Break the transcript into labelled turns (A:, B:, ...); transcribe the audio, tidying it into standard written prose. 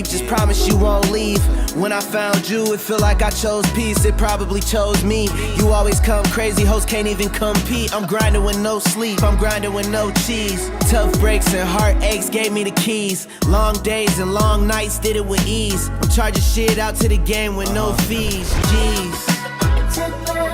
A: deep, just promise you won't leave. When I found you, it feel like I chose peace, it probably chose me. You always come crazy, hoes can't even compete. I'm grinding with no sleep, I'm grinding with no cheese. Tough breaks and heartaches gave me the keys. Long days and long nights did it with ease. I'm charging shit out to the game with no fees, jeez.